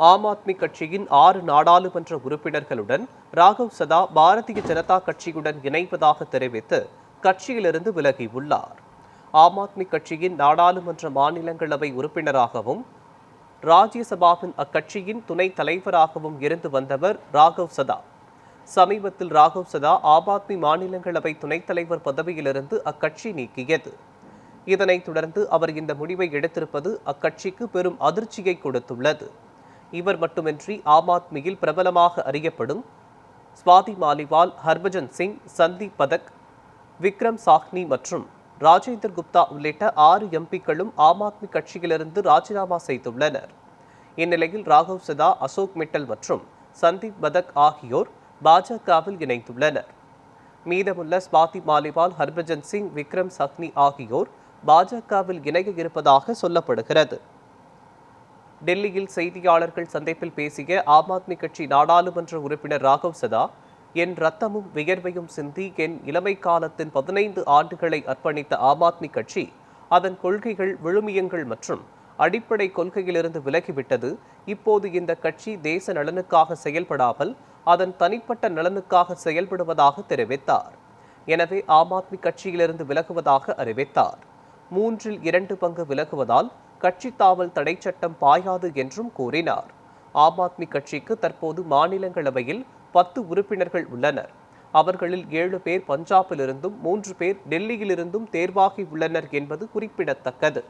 ஆம் ஆத்மி கட்சியின் 6 நாடாளுமன்ற உறுப்பினர்களுடன் ராகவ் சதா பாரதிய ஜனதா கட்சியுடன் இணைவதாக தெரிவித்து கட்சியிலிருந்து விலகியுள்ளார். ஆம் ஆத்மி கட்சியின் நாடாளுமன்ற மாநிலங்களவை உறுப்பினராகவும் ராஜ்யசபாவின் அக்கட்சியின் துணைத் தலைவராகவும் இருந்து வந்தவர் ராகவ் சதா. சமீபத்தில் ராகவ் சதா ஆம் ஆத்மி மாநிலங்களவை துணைத் தலைவர் பதவியிலிருந்து அக்கட்சி நீக்கியது. இதனைத் தொடர்ந்து அவர் இந்த முடிவை எடுத்திருப்பது அக்கட்சிக்கு பெரும் அதிர்ச்சியை கொடுத்துள்ளது. இவர் மட்டுமின்றி ஆம் ஆத்மியில் பிரபலமாக அறியப்படும் ஸ்வாதி மாலிவால், ஹர்பஜன் சிங், சந்தீப் பதக், விக்ரம் சாஹ்னி மற்றும் ராஜேந்தர் குப்தா உள்ளிட்ட 6 எம்பிக்களும் ஆம் ஆத்மி கட்சியிலிருந்து ராஜினாமா செய்துள்ளனர். இந்நிலையில் ராகவ் சதா, அசோக் மிட்டல் மற்றும் சந்தீப் பதக் ஆகியோர் பாஜகவில் இணைந்துள்ளனர். மீதமுள்ள ஸ்வாதி மாலிவால், ஹர்பஜன் சிங், விக்ரம் சாஹ்னி ஆகியோர் பாஜகவில் இணைய இருப்பதாக சொல்லப்படுகிறது. டெல்லியில் செய்தியாளர்கள் சந்திப்பில் பேசிய ஆம் ஆத்மி கட்சி நாடாளுமன்ற உறுப்பினர் ராகவ் சதா, என் ரத்தமும் வியர்வையும் சிந்தி என் இளமை காலத்தின் 15 ஆண்டுகளை அர்ப்பணித்த ஆம் ஆத்மி கட்சி அதன் கொள்கைகள், விழுமியங்கள் மற்றும் அடிப்படை கொள்கையிலிருந்து விலகிவிட்டது. இப்போது இந்த கட்சி தேச நலனுக்காக செயல்படாமல் அதன் தனிப்பட்ட நலனுக்காக செயல்படுவதாக தெரிவித்தார். எனவே ஆம் ஆத்மி கட்சியிலிருந்து விலகுவதாக அறிவித்தார். 3/2 பங்கு விலகுவதால் கட்சி தாவல் தடை சட்டம் பாயாது என்றும் கூறினார். ஆம் ஆத்மி கட்சிக்கு தற்போது மாநிலங்களவையில் 10 உறுப்பினர்கள் உள்ளனர். அவர்களில் 7 பேர் பஞ்சாபிலிருந்தும் 3 பேர் டெல்லியிலிருந்தும் தேர்வாகி உள்ளனர் என்பது குறிப்பிடத்தக்கது.